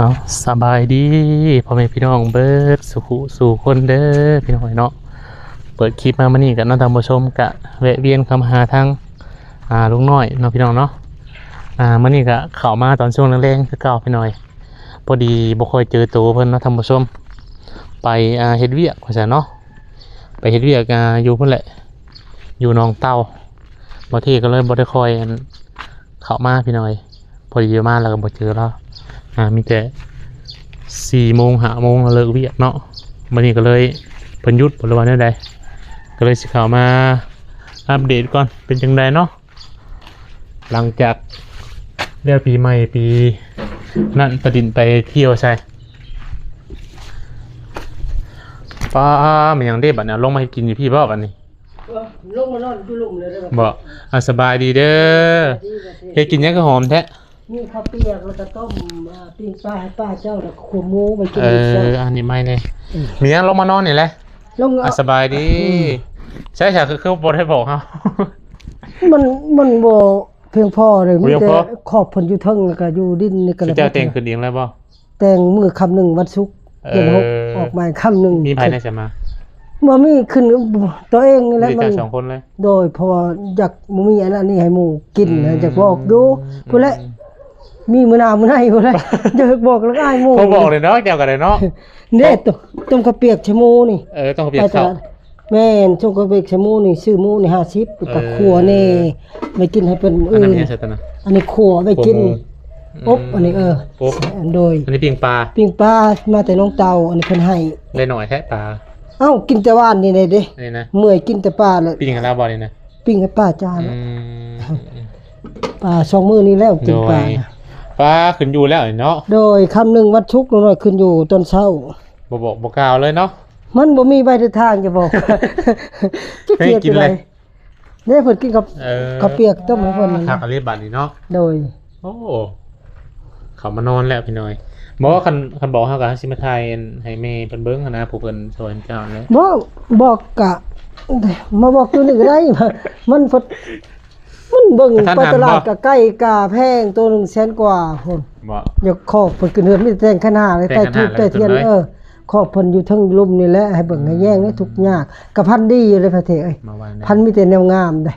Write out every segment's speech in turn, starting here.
เอาสบายดีพ่อแม่พี่น้องเบิร์ดสู่คนเด้อพี่น้องเนาะเปิดคลิปมานี่กับน้องตามผู้ชมกะแวะเวียนคำหาทางลุงน้อยเนาะพี่น้องเนาะมานี่กะเข้ามาตอนช่วงแรงๆคือเก่าพี่น้อยพอดีบ่ค่อยเจอตัวเพิ่นเนาะท่านผู้ชมไปเฮ็ดเวียกว่าซั่นเนาะไปเฮ็ดเวียกอยู่พุ่นแหละอยู่หนองเต่าบ่ที่ก็เลยบ่ได้คอยเข้ามาพี่น้อยพอดีมาแล้วก็บ่เจอแล้วมีแต่4 โมง 5 โมงเลิกเวียกเนาะวันนี้ก็เลยเพิ่นหยุดบริวารได้ใดก็เลยสิเข้ามาอัปเดตก่อนเป็นจังไดเนาะหลังจากเรียกปีใหม่ปีนั่นประดินไปเที่ยวใช่ป้ามันยังได้บัดเนี่ยลงมาให้กินอยู่พี่บ่บัดนี้ลงมานอนอยู่หลุมเลยได้บ่สบายดีเด้อเฮ็ดกินยังก็หอมแท้นี่ข้าวเปียกแล้วก็ต้มปิ้งปลาให้ป้าเจ้าแล้วขัวหมูไปกินเช้าอันนี้ไม่เลยมียังลงมานอนนี่แหละลงสบายดีใช่ๆคือบ่ได้บอกเฮามันบ่เพียงพอเลยมีแต่ขอบเพิ่นอยู่เทิงแล้วก็อยู่ดินนี่ก็แล้วเจ้าแต่งขึ้นเองแล้วบ่แต่งมื้อค่ำนึงวันศุกร์เดือน6ออกมาค่ำนึงมีภายในใช่มั้ยบ่มีขึ้นตัวเองนี่แหละมัน2 คนเลยโดยเพราะอยากมีอันนี้ให้หมู่กินอยากบอกดูพุ่นแหละมีมื้อหน้ามื้อไหนพุ่นแหละอยากบอกแล้วอ้ายหมู่บ่บอกเลยเนาะเจ้าก็ได้เนาะเด้ต้มข้าวเปียกชะมูนี่ต้มข้าวเปียกข้าวแม่นต้มข้าวเปียกชะมูนี่ซื้อหมูนี่50กับขัวนี่ไปกินให้เพิ่นอื่นอันนี้ขัวไปกินอบอันนี้อบโดยอันนี้ปิ้งปลามาแต่น้องเตาอันนี้เพิ่นให้ได้หน่อยแท้ปลาเอ้ากินแต่ว่านนี่เด้นี่นะเมื่อยกินแต่ปลาแล้วปิ้งกันแล้วบ่นี่นะปิ้งให้ป้าจานปลา2มื้อนี้แล้วกินปลาขึ้นอยู่แล้วเนาะโดยคำนึงวัดชุกหน่อยขึ้นอยู่ตอนเช้าบ่บอกบ่กล่าวเลยเนาะมันบ่มีใบทางจะบอกจะเกลียดอะไรเนี่ยเพิ่นกินกับข้าวเปียกต้มให้เพิ่นผักอะไรบัดนี้เนาะโดยโอ้เขามานอนแล้วพี่น้อยบอกว่าคันบอกเฮาก็สิมาถ่ายให้แม่เพิ่นเบิ่งนะผู้เพิ่นสอนเจ้าแล้วบอกกะมาบอกอยู่นี่ก็ได้มันเบิ่งไปตลาดก็ใกล้กาแพงตัว1แสนกว่าพุ่นบ่อยากขอบเพิ่นขึ้นเฮือนมีแต่งขนาดเลยใต้ทูบใต้เทียนขอบเพิ่นอยู่ทั้งลุ่มนี่แหละให้เบิ่งให้แย่งได้ทุกยากก็พันดีอยู่เลยพระเถเอ้ยพันมีแต่แนวงามได้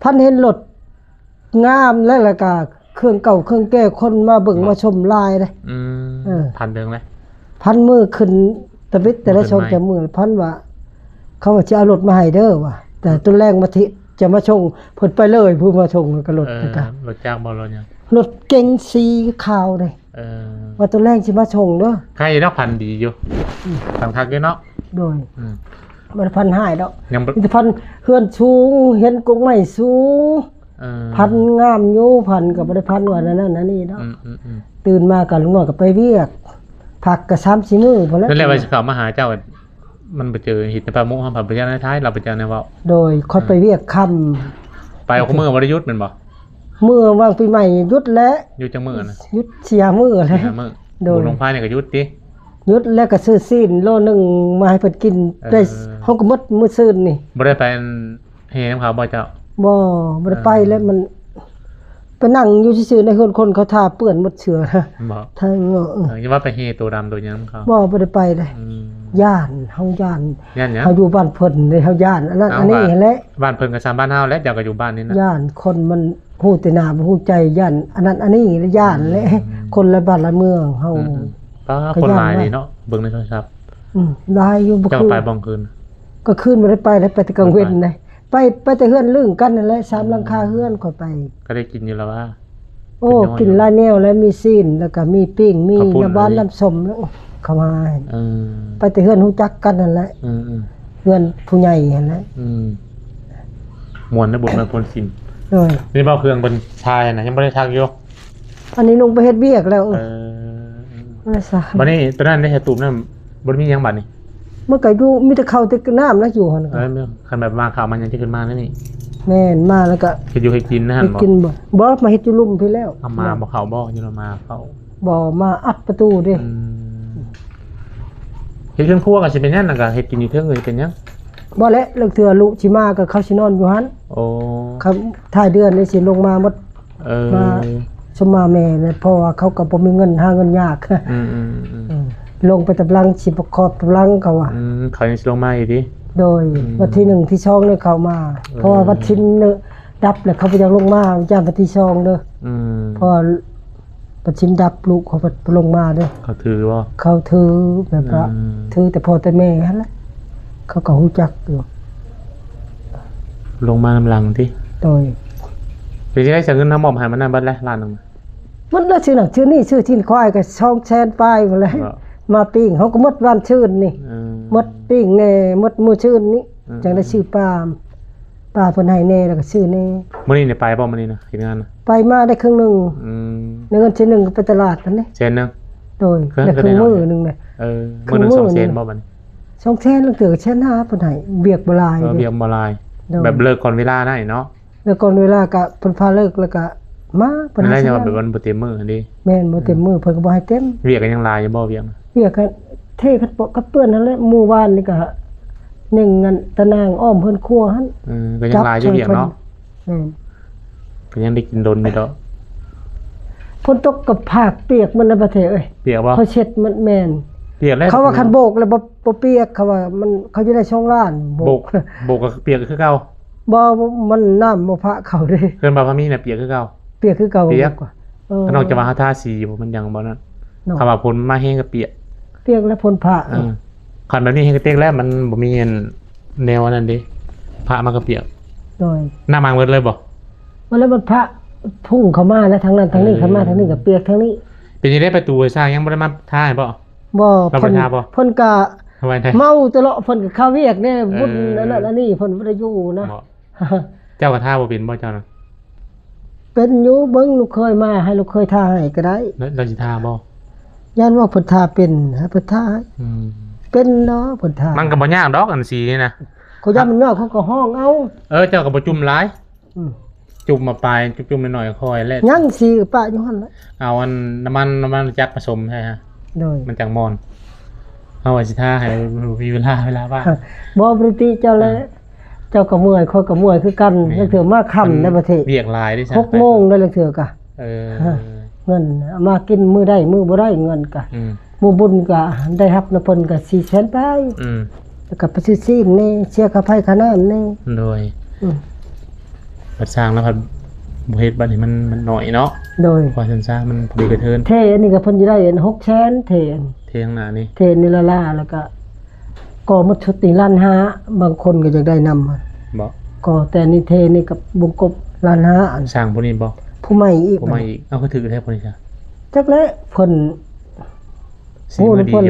พันเห็นรถงามแล้วก็เครื่องเก่าเครื่องแก้คนมาเบิ่งมาชมลายได้พันเด้งเลยพันมือขึ้นตะบิดแต่ละชมแต่มือพันว่าเขาว่าจะเอารถมาให้เด้อว่ะแต่ตัวแรกมาทิจะมาชงเพิ่นไปเลยผู้มาชงก็รถนะครับรถจ้างบ่รถยังรถเก๋งสีขาวเลยว่าตัวแรกสิมาชงเด้อใครเนาะพันดีอยู่พันคักอยู่เนาะโดยมันพันหายดอกมีพันเฮือนสูงเห็นกงไม้สูงพันงามอยู่พันก็บ่ได้พันว่านั่นนี่เนาะตื่นมาก็ลุงน้อยก็ไปเวียกผักก็3-4 มื้อพอแล้วนั่นแหละว่าสิเข้ามาหาเจ้ามันไปเจอหินในป่ามุกครับไปเจอในท้ายเราไปเจอในว่าโดยค่อยไปเวียกค่ำไปเอามื้อบ่ได้หยุดแม่นบ่มื้อวางปีใหม่หยุดแล้วหยุดจังมื้อน่ะหยุด4 มื้อแล้วโดยลงพายนี่ก็หยุดติหยุดแล้วก็ซื้อซีนโลนึงมาให้เพิ่นกินได้เฮาก็หมดมื้อซื่นนี่บ่ได้ไปเฮนำเขาบ่เจ้าบ่ได้ไปแล้วมันไปนั่งอยู่ซื่อๆในคนเขาทาเปื้อนหมดเชื้อบ่ทั้งอย่าว่าไปเฮตัวดำตัวหยังเขาบ่ได้ไปเลยย่านเฮาย่านหยังเฮาอยู่บ้านเพิ่นเลยเฮาย่านอันนั้นอันนี้แหละบ้านเพิ่นก็ซ้ำบ้านเฮาแล้วเจ้าก็อยู่บ้านนี่นะย่านคนมันฮู้แต่หน้าบ่ฮู้ใจย่านอันนั้นอันนี้ย่านแหละคนละบ้านละเมืองเฮาคนหลายนี่เนาะเบิ่งในโทรศัพท์ได้อยู่บ่คือไปบ่คืนก็คืนบ่ได้ไปแล้วไปแต่กลางเว้นเลยไปแต่เฮือนลึงกันนั่นแหละ3หลังคาเฮือนค่อยไปก็ได้กินอยู่แล้วว่าโอ้กินหลายแนวแล้วมีซีนแล้วก็มีปิ้งมีน้ำบ้านน้ำส้มแล้วเข้ามาไปแต่เฮือนฮู้จักกันนั่นแหละเฮือนผู้ใหญ่นั่นแหละม่วนนะบุญมาพลสินนี่เบาเครื่องบนชายน่ะยังบ่ได้ทักอยู่อันนี้ลงไปเฮ็ดเวียกแล้วบัดนี้ตอนนั้นได้เฮ็ดตูบนำบ่มีหยังบัดนี้เมื่อก็อยู่มีแต่ข้าวแต่น้ำแล้วอยู่หั่นคันแบบมาข่าวมันยังที่ขึ้นมานั่นนี่แม่นมาแล้วก็เฮ็ดอยู่ให้กินนะหั่นบ่กินบ่มาเฮ็ดอยู่ลุ่มพี่แล้วมาบ่เข้าบ่อยู่มาเข้าบ่มาอัดประตูเด้เฮ็ดเครื่องครัวก็สิเป็นหยังน่ะก็เฮ็ดกินอยู่เทิงเลยเป็นหยังบ่แล้วเลิกเทื่อลุสิมาก็เขาสินอนอยู่หั่นโอ้ครับท้ายเดือนนี่สิลงมาหมดมา สมมาแม่เนี่ยเพราะว่าเขาก็บ่มีเงินหาเงินยาก ลงไปตำลังสิประกอบตำลังเขาว่าเขายังสิลงมาอีกดิโดยวันที่1ที่2เนี่ยเขามาเพราะว่าวันที่ดับแล้วเขาบ่อยากลงมาย่านวันที่2เด้อเพราะวันที่ดับลูกเขาบ่ลงมาเด้อเขาถือบ่เขาถือแบบว่าถือแต่พ่อแต่แม่หั่นแหละเขาก็ฮู้จักอยู่ลงมานำหลังติโดยไปสิได้เสียเงินนำมอบให้มันนั่นเบิดแล้วล้านนึงมันแล้วชื่อนั่นชื่อนี่ชื่อที่ควายก็200,000ปลายหมดเลยมาปิ้งเขาก็หมดวันชื่นนี่หมดปิ้งแน่หมดมื้อชื่นนี้จังได้ชื่อปลาเพิ่นให้แน่แล้วก็ชื่อแน่มื้อนี้ได้ไปบ่มื้อนี้นะเฮ็ดงานนะไปมาได้ครึ่งนึงเงินเส้นนึงไปตลาดนั่นนี่เส้นนึงโดยได้ครึ่งมื้อนึงน่ะมื้อนึง2เส้นบ่บัดนี้2เส้นแล้วเถือเส้น5เพิ่นให้เบียกบ่ลายเบียกบ่ลายแบบเลิกก่อนเวลาได้เนาะเลิกก่อนเวลาก็เพิ่นพาเลิกแล้วก็มาเพิ่นให้ว่าแบบวันบ่เต็มมื้ออันนี้แม่นบ่เต็มมื้อเพิ่นก็บ่ให้เต็มเวียกก็ยังลายอยู่บ่เวียกก็เทคัดกับเปื้อนนั่นแหละมื้อวานนี่ก็1งันตะนางอ้อมเพิ่นครัวหั่นก็ยังลายอยู่เวียกเนาะก็ยังได้กินดนอยู่ดอกฝนตกกับภาคเปียกมันในประเทศเอ้ยเปียกบ่เขาเช็ดมันแม่นเปียกแล้วเขาว่าคันโบกแล้วบ่เปียกเขาว่ามันเขาจะได้ช่องล้านโบกก็เปียกคือเก่าบ่มันน้ำบ่พระเขาเด้เพิ่นบ่าพะมีน่ะเปียกคือเก่าเปียกคือเก่าเปียกกว่านอกจากว่าเฮาทาสีบ่มันยังบ่นั่นคำว่าฝนมาแห้งก็เปียกและพลพระคันแบบนี้แห้งก็เปียกแล้วมันบ่มีแนวนั้นดิพระมันก็เปียกโดยหน้ามังเบิดเลยบ่มันแล้วมันพระพุ่งเข้ามาแล้วทั้งนั้นทั้งนี้เข้ามาทั้งนี้ก็เปียกทั้งนี้เป็นจังได๋ประตูสร้างยังบ่ได้มาท่าให้บ่เพิ่นก็เมาตลอดเพิ่นก็เข้าเวียกแน่บุญอันนั้นอันนี้เพิ่นบ่ได้อยู่นะเจ้าก็ท่าบ่เป็นบ่เจ้านะเป็นอยู่เบิ่งลูกเคยมาให้ลูกเคยท่าให้ก็ได้แล้วสิท่าบ่ย่านว่าเพิ่นท่าเป็นให้เพิ่นท่าเป็นเนาะเพิ่นท่ามันก็บ่ยากดอกอันสีนี่นะเขาย่านมันยากเขาก็ห้องเอาเจ้าก็บ่จุ่มหลายจุ่มมาปลายจุ่มๆหน่อยๆค่อยแล้วยังสิปะอยู่หั่นละเอาอันน้ำมันจักผสมใช่ฮะโดยมันจังมอนเอาไว้สิท่าให้มีเวลาว่าบ่ปกติเจ้าเลยเจ้าก็เมื่อยค่อยก็เมื่อยคือกันจังเถื่อมาค่ำในประเทศเวียกหลายดิซั่น6 โมงได้จังเถื่อกะเงินมากินมื้อได้มื้อบ่ได้เงินกะมื้อบุญก็ได้รับนำเพิ่นก็400,000ไปแล้วก็ไปซื้อซีนนี่เสียค่าไฟค่าน้ำนี่โดยบัดสร้างแล้วพัดบ่เฮ็ดบัดนี้มันน้อยเนาะโดยพอสร้างมันดีกระเทินเทอันนี้ก็เพิ่นสิได้600,000เทข้างหน้านี่เทนี่ละแล้วก็ก่อหมดชุดนี่ล้านห้าบางคนก็อยากได้นำบ่ก่อแต่นี่เทนี่กับวงกบล้านห้าอันสร้างพวกนี้บ่ผู้ใหม่อีกเอาก็ถือแท้พวกนี้จ้ะจักแล้วเพิ่นโอ้เพิ่น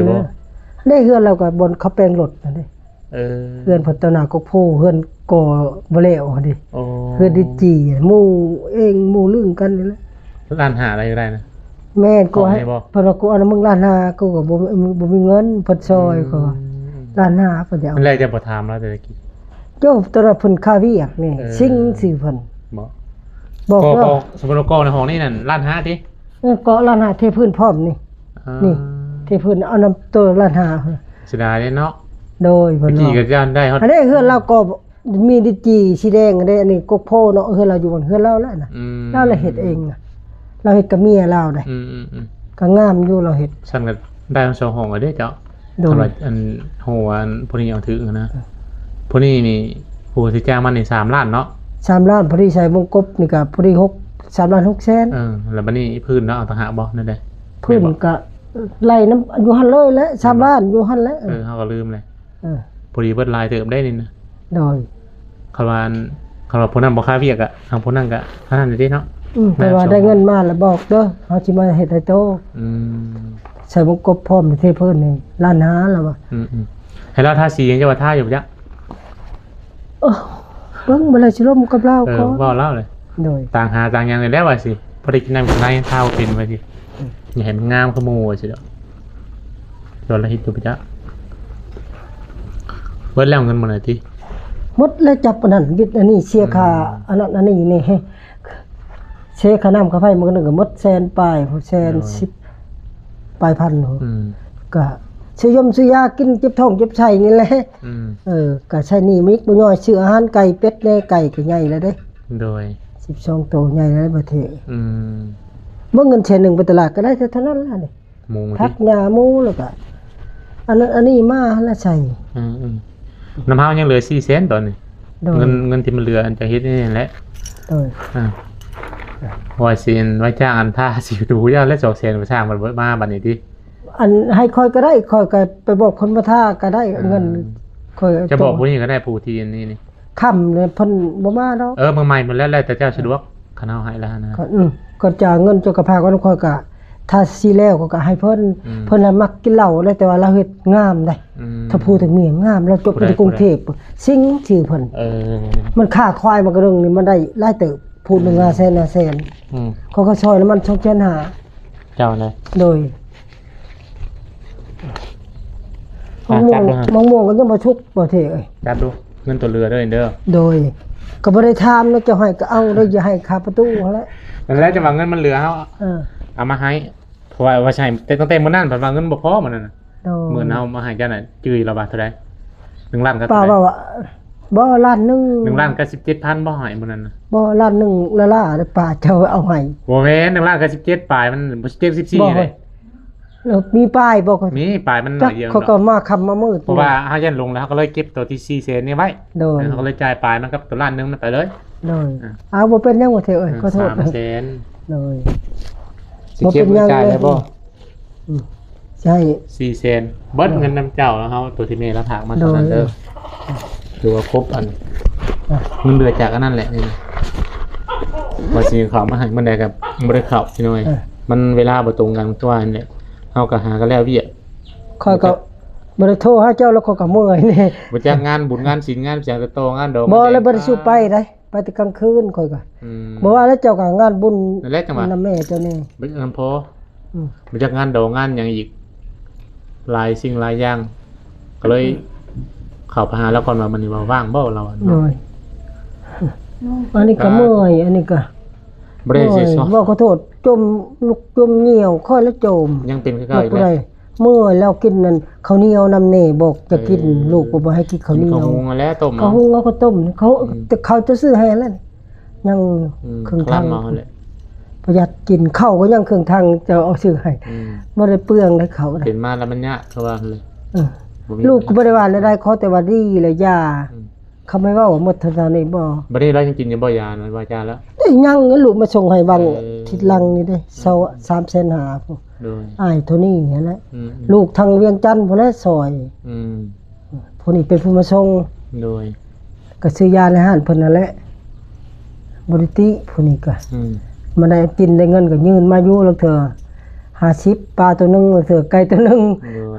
ได้เฮือนเราก็บนเขาแปลงรถนั่นเด้เฮือนเพิ่นตนากกโพเฮือนก่อบ่แล้วดิเฮือนดิจีหมู่เองหมู่ลึงกันนี่แหละล้านห้าอะไรก็ได้นะแม่นก็ให้เพิ่นว่ากูเอามึงล้านห้ากูก็บ่มีเงินเพิ่นซอยก็ล้านห้าเพิ่นเอามันเลยจะบ่ถามแล้วแต่กี้โยตระเพิ่นค่าเวียกนี่สิ่งสิเพิ่นบอกว่าสมมุติว่าก่อในห้องนี่นั่นล้านห้าติเกาะล้านห้าเทพื้นพร้อมนี่เทพื้นเอาน้ำตัวล้านห้าเสียดายเนาะโดยเพิ่นจีก็ย่านได้อันนี้เฮือนเราก็มีดิจีสีแดงอันนี้อันนี้กกโพเนาะเฮือนเราอยู่บนเฮือนเราแล้วน่ะเราเลยเฮ็ดเองน่ะเราเฮ็ดกับเมียเราได้ก็งามอยู่เราเฮ็ดซั่นก็ได้ทั้ง2ห้องเด้เจ้าสำหรับอันหัวอันพวกนี้เอาถึงนะพวกนี้นี่ผู้ที่จ้างมันนี่3ล้านเนาะ3ล้านพอดีใช้วงกบนี่ก็พอดี3ล้าน6แสนแล้วบัดนี้พื้นเนาะเอาต่างหากบ่นั่นได้พื้นก็ไล่น้ำอยู่หั่นเลยแล้ว3ล้านอยู่หั่นแล้วเฮาก็ลืมเลยพอดีเบิดลายเติมได้นี่นะโดยคำว่าผู้นั้นบ่ค่าเวียกอ่ะทางผู้นั้นก็เท่านั้นได้เนาะแต่ว่าได้เงินมาแล้วบอกเด้อเฮาสิมาเฮ็ดให้โตใส่วงกบพร้อมเทพื้นนี่ล้านห้าแล้วว่าให้เราทาสียังจะว่าทาอยู่จ้ะเบิ่งบ่ได้สิร่มกับเราก็เว้าเล่าเลยโดยต่างหาต่างอย่างเลยแล้วว่าสิพอได้กินน้ำกินไหนเท้าเป็นไว้สิอย่าเห็นงามขโมยสิเด้อโดนละฮิตอยู่จ้ะเบิดแล้วเงินมื้อไหนติหมดแล้วจับอันนั้นวิทย์อันนี้เสียค่าอันนั้นอันนี้นี่เสียค่าน้ำค่าไฟมื้อนึงก็หมด100,000ปลาย110ปลายพันก็ซื้อยมซื้อยากินเจ็บท้องเจ็บไส้นี่แหละก็ใช้นี่มิกบ่ย่อยซื้ออาหารไก่เป็ดแน่ไก่ก็ใหญ่แล้วเด้โดย12ตัวใหญ่แล้วประเทศ เมื่อเงินแสนหนึ่งไปตลาดก็ได้เท่านั้นแหละนี่ หมู พั ที่ กยาหมูแล้วก็อันนั้นอันนี้มาแล้วใส่ น้ำเฮายังเหลือ4 เซนตอนนี้ โดย เงินที่มันเหลืออันจะเฮ็ดนี่แหละ โดย ว่าสิไว้จ้างอันท่าสิดูยาวและ2 เซนไปสร้างมันมาบัดนี้ติ อันให้คอยก็ได้คอยก็ไปบอกคนมาท่าก็ได้เงินคอย จะบอกผู้นี้ก็ได้ผู้ที่อันนี้นี่ ค่ำเนี่ยเพิ่นบ่มาดอก เมื่อใหม่หมดแล้วแต่เจ้าสะดวกคณะให้แล้วนะ ก็จ่ายเงินเจกกระพาก็คอยก็ถ้าสิแล้วก็ให้เพิ่นเพิ่นน่ะมักกินเหล้าเลยแต่ว่าเราเฮ็ดงามได้ถ้าพูดถึงเมียงามเราจบในกรุงเทพสิงชื่อเพิ่นมันค่าควายมันก็เรื่องนี้มันได้หลายเติบพูด1 500,000 500,000เขาก็ซอยแล้วมัน2,500,000 เจ้าเลย โดยมะม่วงก็ยังบ่ชุกบ่เท่เอ้ย จับดูเงินตัวเรือเด้อเด้อ โดยก็บ่ได้ถามนะจะให้ก็เอาได้อย่าให้ค่าประตูหั่นแหละ นั่นแหละจะว่าเงินมันเหลือเฮาเอามาให้เพราะว่าใช่แต่ตั้งแต่มื้อนั้นเพิ่นว่าเงินบ่พอมื้อนั้นน่ะมื้อเฮามาให้เจ้าน่ะจื้อเราบาทเท่าใด1 ล้านก็ ป้าว่าบ่ล้านนึง 1 ล้านก็17,000บ่ให้มื้อนั้นน่ะ บ่ล้านนึงละล่าได้ป้าเจ้าเอาให้ บ่แม่น1 ล้านก็17ปลายมันบ่17 14เลย แล้วมีป้ายบ่ก็ มีปลายมันหน่อยเดียว เขาก็มาคำมามืด เพราะว่าเฮายันลงแล้วเขาก็เลยเก็บตัวที่4 เซนนี่ไว้ โดย เขาก็เลยจ่ายปลายมันกับตัวล้านนึงมันไปเลย โดยเอาบ่เป็นหยังบ่เท่เอ้ยขอโทษ 3 เซน โดย สิเก็บไว้จ่ายได้บ่ ใช่ 4 เซนเบิดเงินนำเจ้าแล้วเฮาตัวที่แม่เราถากมาตอนนั้นเด้อถือว่าครบอันมันเหลือจากอันนั้นแหละนี่ว่าสิเข้ามาให้มันได้กับบ่ได้เข้าพี่น้อยมันเวลาบ่ตรงกันตัวนั่นแหละเฮาก็หากันแล้วเวีย ข้อยก็บ่ได้โทรหาเจ้าแล้วข้อยก็เมื่อยนี่ บ่จักงานบุญงานศีลงานเสียงตะโตงานดอก บ่แล้วบ่ได้สู้ไปได้ไปแต่กลางคืนข้อยก็บ่ว่าแล้วเจ้าก็งานบุญ นั่นแหละจังหวะ นำแม่เจ้านี่ บ่จักพอบ่จักงานดอกงานหยังอีกหลายสิ่งหลายอย่างก็เลยเข้าไปหาแล้วก่อนว่ามันนี่ว่าว่างบ่เรา โดยอันนี้ก็เมื่อยอันนี้ก็ บ่ได้สิซอ บ่ขอโทษจมลุกจมเหี่ยวค่อยแล้วจม ยังเป็นคือเก่าอีก บ่ แล้ ได้ ว เมื่อยแล้วกินนั่นข้าวเหนียวนำเน่บอกจะกินลูกบ่ให้กินข้าวเหนียว หุงแล้วต้ม เขาหุงเอาข้าวต้มเขาแต่เขาจะซื้อให้แล้วยังเครื่องทาง มาแหละ ประหยัดกินข้าวก็ยังเครื่องทางจะเอาซื้อให้บ่ได้เปลืองได้เขาได้ เป็นมาแล้วมันยากเขาว่าเลย ลูกก็บ่ได้ว่าได้ขอแต่ว่าดีเลยยาเขาไม่ว่าหมดเท่านี้บ่ บ่ได้เรายังกินยังบ่ยานะว่าจาแล้ว ยังลูกมาส่งให้บังทิศลังนี่เด้3,500,000พุ่น โดย อ้ายเท่านี้นั่นแหละลูกทางเวียงจันทน์พุ่นแหละซอยผู้นี้เป็นผู้มาส่ง โดย ก็ซื้อยาในห้านเพิ่นนั่นแหละบริติผู้นี้ก็มันได้กินได้เงินก็ยืนมาอยู่แล้วเถอะ50ปลาตัวนึงเถอะไก่ตัวนึง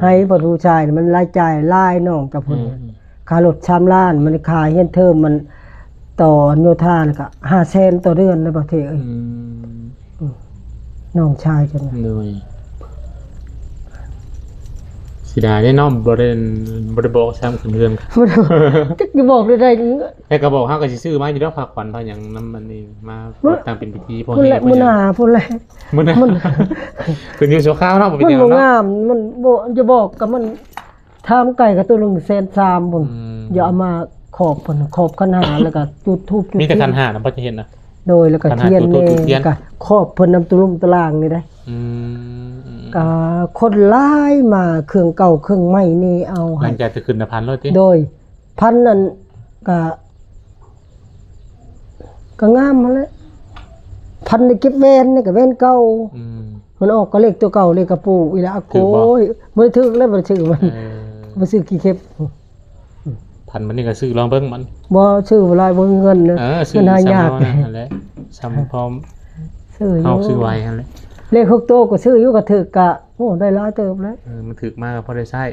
ให้บ่รู้ชายมันรายจ่ายหลายน้องกับเพิ่นค่ารถ3ล้านมันค่าเฮียนเทอมมันต่อโยธาแล้วก็500,000ต่อเดือนเลยบ่เท่เอ้ยน้องชายจัง โดยสิได้แน่นอนบ่ได้บอกซ้ำขึ้นเรือน จักจะบอกได้ แต่ก็บอกเฮาก็สิซื้อมาอยู่ดอกผักขวัญเพราะหยังนำมันนี่มาตามเป็นพิธีพอ พุ่น เฮ็ แหละ ด มื้อหน้าพุ่นแหละ มื้อนั้นคืออยู่ชั่วคราวเนาะบ่เป็น มัน หยัง บ่ เนาะ งามมันบ่จะบอกกับมันทำไก่กับตัวนึง130,000พุ่นอย่าเอามาขอบพุ่นขอบคันหาแล้วก็จุดธูปจุด มีแต่คันหานะบ่จะเห็นนะ โดยแล้วก็เทียนนี่ก็ขอบเพิ่นนำตุลุ่มตารางนี่ได้ก็คนหลายมาเครื่องเก่าเครื่องใหม่นี่เอา หลั ให้ งจากจะขึ้นพันแล้วติ โดยพันนั้นก็งามมาแล้วพันในเก็บแวนนี่ก็แวนเก่ามันออกก็เลขตัวเก่าเลขกระปูอีละโกยบ่ได้ถึกแล้วบ่ได้ชื่อมันบ่ซื้อกี่เข็บ พันมันนี่ก็ซื้อลองเบิ่งมัน บ่ชื่อบ่หลายบ่มีเงินเด้อ ซื้อ หายาก นั่นแหละซ้ำพร้อม ซื้ออ เฮา ยู่ ซื้อไว้หั่นแหละ เลข6โตวก็ซื้ออยู่ก็ถึกกะโอ้ได้หลายเติบแล้ว มันถึกมากก็พอได้ใช้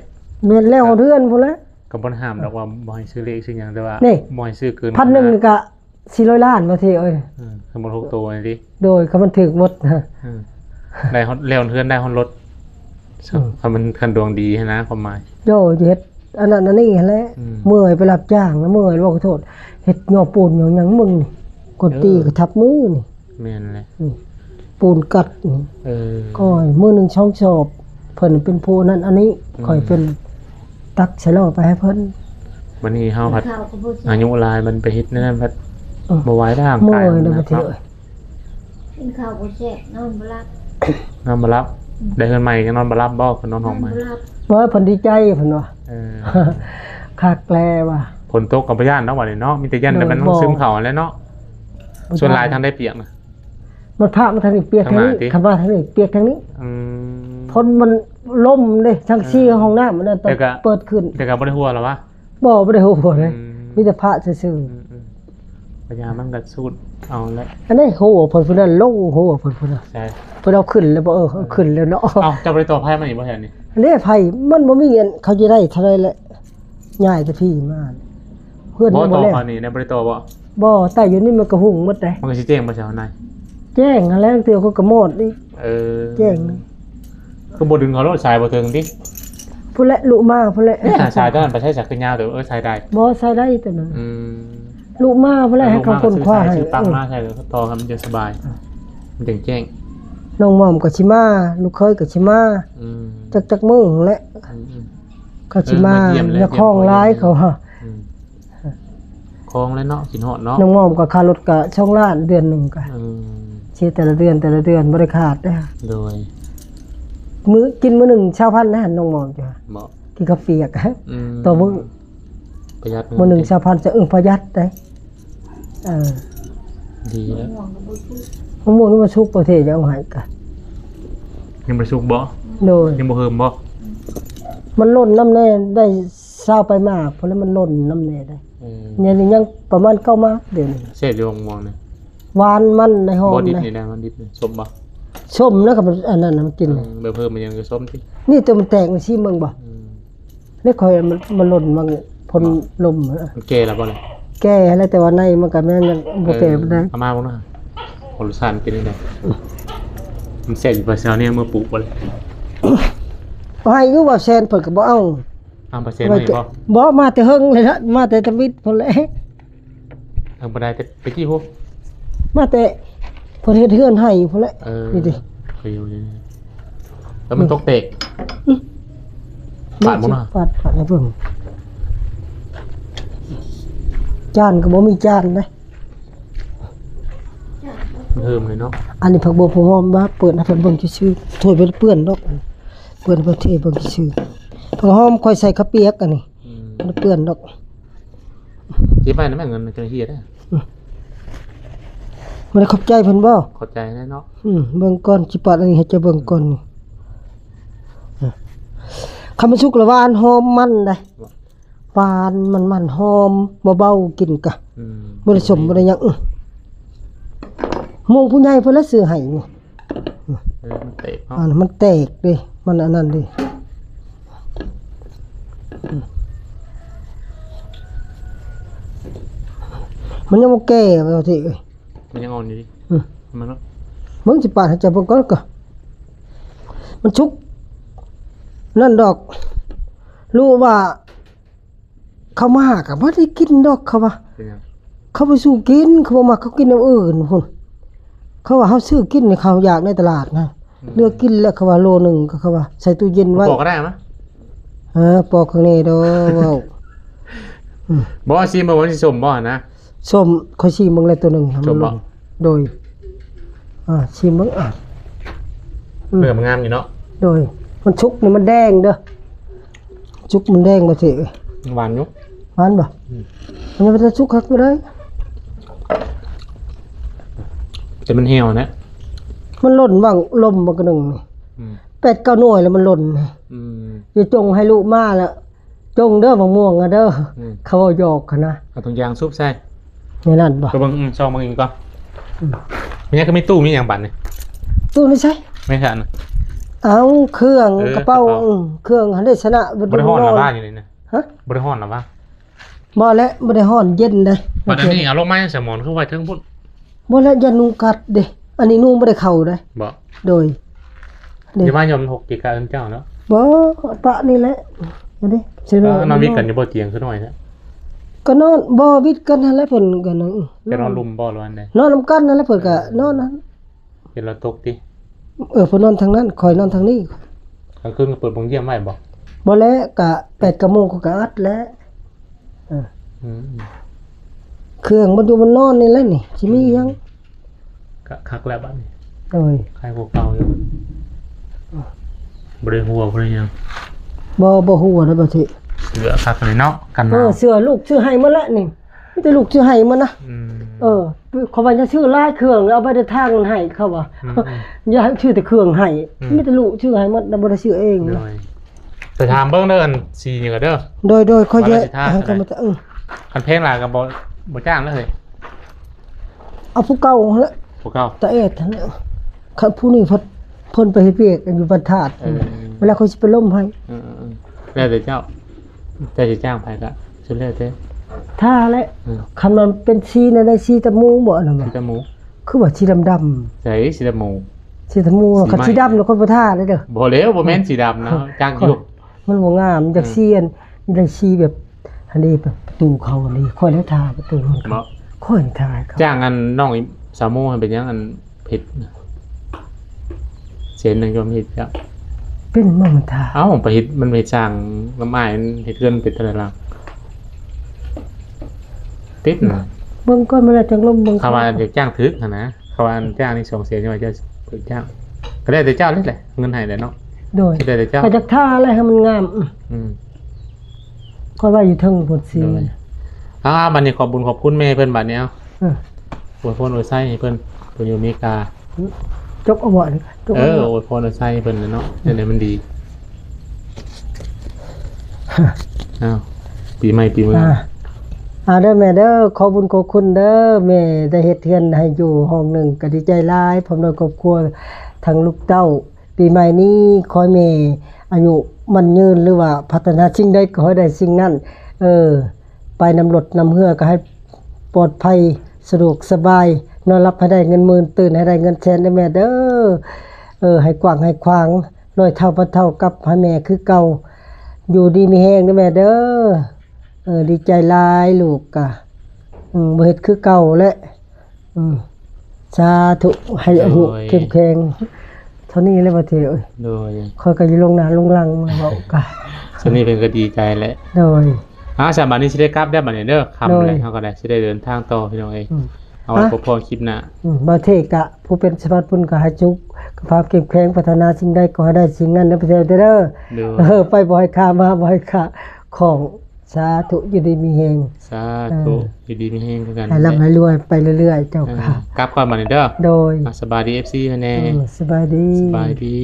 แม่นแล้วเดือนพุ่นแล้ว ก็บ่ห้ามดอกว่าบ่ให้ซื้อเลขซื้อหยังแต่ว่า นี่ บ่ให้ซื้อเกิน พันหนึ่งนี่ก็400 ล้านบ่ทีเอ้ย สมมุติ6ตัวนี่ดิ โดยเขามันถึกหมดนะ ได้ฮอดแล้วเทือนได้ฮอดรถถ้ามันคันดวงดีนะความหมาย โยเฮ็ดอันนั้นอันนี้แหละเมื่อยไปรับจ้างนะเมื่อยบอกขอโทษเฮ็ดย่อปูนหยังมึงนี่กดตีก็ทับมือนี่ แม่นแหละ ปูนกัดนี่ก้อยมือหนึงช่องชอบเพิ่นเป็นผู้นั้นอันนี้ค่อยเป็นตักใส่ล้อไปให้เพิ่น วันนี้เฮาพัดอายุหลายมันไปเฮ็ดนั่นพัดบ่ไหวทาง เมื่ กา อย ยแล้วบ่ทีเอ้ย กินข้าวบ่แซ่บนอนบ่หลับ นอนมารับได้เงินใหม่ก็นอนมารับบ่คนนอนห้องใหม่ บ่หลับ ว่าเพิ่นดีใจเพิ่นว่า เออ คักแลว่ะ ฝนตกกับพยานเนาะวันนี้เนาะมีแต่ยันแต่มันต้องซึมเขาแล้วเนาะส่วนหลายทางได้เปียกนะ มันพามาทางนี้เปียกทางนี้ ทางไหนติ คำว่าทางนี้เปียกทางนี้ อืม พนมันล่มเด้ทั้งซี่ห้องน้ำมันนั่นต้อง แต่ก็ เปิดขึ้น แต่ก็บ่ได้หัวหรอวะ บ่ได้โหเลย อืม มีแต่พระซื่อ พยานมันก็สูดเอาแล้ว ๆอันนี้โหเพิ่นพุ่นนั้นลงโหเพิ่นพุ่นน่ะ ใช่ เพิ่นเอาขึ้นแล้วบ่เอาขึ้นแล้วเนาะ เอ้าเจ้าบ่ได้ต่อไพ่มานี่บ่แทนนี่ อันนี้ไผมันบ่มีเงินเขาจะได้เท่าไรแหละย้ายแต่พี่มาเพื่อน บ่ บ่ ต่อ แล้ว ไพ่นี่ได้บ่ได้ต่อบ่ บ่ใต้อยู่นี่มันก็หุ่งหมดเลย มันก็สิแจ้งบ่ใช่เฮาใน แจ้งอันแล้วเตือเขาก็หมดอีก เออ แจ้ง คือบ่ดึงเขารถสายบ่ถึงติ ผู้ละลุมาผู้ละ สายตอนนั้นไปใช้สักขึ้นยาวแต่สายได้ บ่ใส่ได้แต่นั้น อืม ลุมาผู้ละให้เขาคนคว้าให้ ซื้อตั้งมาใช่เลยต่อครับมันจะสบายมันแจ้ง น้องหม่อมก็สิมาลูกเคยก็สิมา อืม จักมื้อแหละ อืม ก็สิมา เยี่ยมเลย อย่าคล้องร้ายเขาฮะ อืมคลองแล้วเนาะกินหอดเนาะ น้องหม่อมก็ค่ารถก็ช่องล้านเดือนหนึงก็ อืม เสียแต่ละเดือนบ่ได้ขาดเด้อ โดย มื้อกินมื้อหนึงชาวพันนะน้องหม่อมจ้ะ เหมาะ กินกาแฟกฮะ อืม ต่อมื้อ ประหยัด มื้อหนึงชาวพันจะประหยัดได้เออ ดีแล้ว ห่วงกับบ่ทุกข์ มะม่วงนี่มาชุกประเทศจะเอาให้กัน ยังบ่สุกบ่ โดย ยังบ่เฮิมบ่ มันล่นน้ำแน่ได้เศร้าไปมากเพราะแล้วมันล่นน้ำแน่ได้ เออ เนี่ยนี่ยังประมาณ9 มาเดี๋ยวนี้ เสร็จอยู่มองๆนี่ หวานมันในหอ บ่ ม ดิบ นะ นี่นะมันดิบนี่สมบ่ ส้มนะกับอันนั้นน่ะมันกิน เบอร์เพิ่มมันยังคือส้มติ นี่ตัวมันแตกมาชิเมืองบ่ อืม นี่คอยมันล่นมันพ่นลม มันแก่แล้วบ่ล่ะ แก้แล้วแต่ว่าในมันก็แม่นยังบ่แก้บ่ได้ เอามาบ่เนาะโอรสานเป็นจังไดมันเสร็จอยู่ภาษาเนี่ยเมื่อปลูกบ่เลย บ่ให้อยู่ว่าแซนเพิ่นก็บ่เอา ตามเปอร์เซ็นต์นี่บ่ บ่มาแต่เฮิงเลยนะมาแต่ตะวิดพุ่นแหละ ทางบ่ได้แต่ไปกี่ฮู้ มาแต่เพิ่นเฮ็ดเฮือนให้พุ่นแหละ เออ นี่ดิ ไปอยู่นี่แล้วมันตกเตก ปาดบ่มา ปาดให้เพิ่นจานก็บ่มีจานเด้ เพิ่มเลยเนาะ อันนี้ผักบัวผักหอมมาเปิดให้เพิ่นเบิ่งซื่อๆถ้วยเพิ่นเปื้อนดอกเปื้อนประเทศเบิ่งซื่อๆผักหอมค่อยใส่ข้าวเปียกอันนี้มันเปื้อนดอก คิดไปนะแม่เงินมันจะเฮียได้ มันได้ขอบใจเพิ่นบ่ เข้าใจแน่เนาะ เบิ่งก่อนสิปาดอันนี้ให้เจะเบิ่งก่อนนี่คำมันสุกละหวานหอมมันได้หวานมันหอมเบาๆกินกะ อืม บ่ได้สมบ่ได้หยังมงผู้ใหญ่เพิ่นละซื้อให้นี่ มันเตกเนาะ อันนั้นมันแตกเด้มันอันนั้นเด้มันยังบ่แก่ว่าสิเอ้ย มันยังอ่อนอยู่ดิ อืม มันเนาะ มึงสิปาดให้เจับเบิ่งก่อนก็มันชุกนั่นดอกรู้ว่าเขามาก็บ่ได้กินดอกเขาว่า เป็นยัง เขาไปสู้กินเขาบ่มักเขากินแนวอื่นพุ่นเขาว่าเฮาซื้อกินนี่เขาอยากในตลาดนะเลือกกินแล้วเขาว่าโลนึงก็เขาว่าใส่ตู้เย็นไว้ บอกก็ได้มั้ย ปอกข้างในดอกเว้า บอกว่าซีมาวันที่สมบ่นะ ส้มค่อยชิมเบิ่งเลยตัวหนึงให้ ส้ มัน ม ล บ่ งโดยชิมเบิ่งเปลือกมันงามอยู่เนาะ โดยมันชุกนี่มันแดงเด้อชุกมันแดงบ่สิเอ้ย หวานอยู่ หวานบ่มันจะชุกคักบ่ได้ แต่มันเหี่ยวนะ มันหล่นบ้างลมบ่กระหนึงนี่ อืม 8-9หน่วยแล้วมันหล่นนี่ อืม อย่าจงให้ลูกมาแล้วจงเด้อมะม่วงอ่ะเด้อเขาเอาหยอกกันนะ เอาถุงยางซุปใส่ ในนั้นบ่ ก็เบิ่งซองเบิ่งอีกก่อนมันยังก็มีตู้มีหยังบัดนี่ ตู้นี่ใช่ ไม่ทัน เอาเครื่อง เออก ระเป๋า กระเป๋า เครื่องหันได้ชนะ บ่ได้ฮ้อนหรอบ้านอยู่นี่นะ ฮะ บ่ได้ฮ้อนหรอบ้า บ่แล้วบ่ได้ฮ้อนเย็นเด้ บัดนี้เอาลงมาสมอนคือไว้ถึงพุ่น บ่แล้วอย่านุ่งกัดเด้อันนี้นุ่งบ่ได้เข้าเด้ บ่ โดย เดี๋ยวมายอม6กิกะเอิ้นเจ้าเนาะ บ่ปะนี่แหละอันนี้สิ นอนมีกันอยู่บ่เตียงคือหน่อยนะ ก็นอนบ่วิดกันนั่นแหละเพิ่นก็นอน จะนอนลุมบ่หรือว่าได นอนนำกันนั่นแหละเพิ่นก็นอนนั้น เดี๋ยวเราตกติ เพิ่นนอนทางนั้นคอยนอนทางนี้ กลางคืนก็เปิดโรงเยี่ยมไว้บ่ บ่แล้วก็8 โมงก็อัดแล้ว อืม เครื่องมันอยู่บนนอนนี่แหละนี่สิมีหยัง ก็คักแล้วบัดนี้ โดย ใครพวกเก่าอยู่บ่ได้หัวบ่ได้หยัง บ่ฮู้ว่าได้บ่สิ เหลือคักเลยเนาะกันห เอน าว เสื้อลูกชื่อให้หมดละนี่มีแต่ลูกชื่อให้หมดนะ ม เขาว่าจะชื่อลายเครื่องเอาไปในทางมันให้เขาว่าอย่าให้ชื่อแต่เครื่องให้มีแต่ลูกชื่อให้หมดบ่ได้ชื่อเอง โด นะ ยแต่ถามเบิ่งเด้ออันสีนี่ก็เด้อ โดยเขาเยอะ ว่าราชทาน ให้กันมาแต่คันเพลงล่ะก็บ่จ้างเลย เอาผู้เก่าละ พวกเก่า ตะเอ็ดนั่นแหละคันผู้นี้เพิ่นไปเฮ็ดเวียกอยู่บรรทัดเวลาเขาสิไปล่มให้ แล้วแต่เจ้าจะจ้างไปก็สุดแล้วแต่ ถ้าและคันมันเป็นสีในสีตะมูบ่น่ะ สีตะหมู คือว่าสีดำ ใส่สีตะหมู สีตะมูคันสีดำแล้วคนบ่ท่าเลยเด้อ บ่แล้วบ่แม่นสีดำนะจ้างอยู่ มันบ่งามจากเซียนมีได้สีแบบอันนี้แบบประตูเขาอันนี้ค่อยแล้วทาประตูมัน บ่ ค่อยทาเขา จ้างอันน้องสาวโมให้เป็นยังอันผิดเสียนนึงยอมเฮ็ดจ้ะ เป็นมันทา เอ้าไปเฮ็ดมันไปสร้างน้ำอ้ายมันเฮ็ดเกินเป็นเท่าไหร่ล่ะติดนะ เบิ่งก่อนมันจังลมเบิ่ง เขาว่าจะจ้างถึกนะเขาว่าจ้างนี่2เสียนว่าจะจ้างก็ได้แต่เจ้าเลยแหละเงินให้แหละเนาะ โดย คิดได้แต่เจ้า ก็จากท่าอะไรให้มันงาม อืม ก็ว่าอยู่เทิงบนสี บัดนี้ขอบคุญขอบคุณแม่เพิ่นบัดนี้เอา เออ อวยพรอวยไส้ให้เพิ่นเพิ่นอยู่อเมริกา จกเอาบ่นี่จก อ เอาบ่ วยพรอวยไส้ให้เพิ่นเนาะเดี๋ยวนี้มันดีอ้าวปีใหม่ปีเมือง เด้อแม่เด้อขอบุญขอบคุณเด้อแม่ได้เฮ็ดเทือนให้อยู่ห้องหนึ่งก็ดีใจหลายพร้อมด้วยครอบครัวทั้งลูกเต้า ปีใหม่นี้ขอให้แม่อายุมันยืนหรือว่าพัฒนาสิ่งใดก็ให้ได้สิ่งนั้นไปนำรถนำเรือก็ให้ปลอดภัยสะดวกสบายนอนรับให้ได้เงินหมื่นตื่นให้ได้เงินแสนเด้อแม่เด้อให้กว้างให้ขวางน้อยเท่าบ่เท่ากับให้แม่คือเก่าอยู่ดีมีแฮงเด้อแม่เด้อดีใจหลายลูกกะบ่เฮ็ดคือเก่าแหละสาธุให้อายุเข้มแข็งเท่านี้เลยบ่เท่เอ้ย โดย ค่อยก็อยู่ลงหน้าลงหลังมาเว้ากะ ส่วนนี้เพิ่นก็ดีใจแหละ โดย สามบัดนี้สิได้กลับได้บัดนี้เด้อค่ำ โดย แล้วเฮาก็ได้สิได้เดินทางต่อพี่น้องเอ้ยเอาไว้พบพอคลิปหน้า บ่เท่กะผู้เป็นสมบัติพุ่นก็ให้จุกกับภาพเข้มแข็งพัฒนาสิ่งใดก็ให้ได้สิ่งนั้นนะพี่เด้อ โดย ไปบ่ให้ค่ามาบ่ให้ค่าของสาธุอยู่ดีมีแฮง สาธุอยู่ดีมีแฮงคือกัน ให้ร่ำให้รวยไปเรื่อยๆเจ้าค่ะ กลับก่อนบัดนี้เด้อ โดย สบายดี FC แน่ สบายดี สบายดี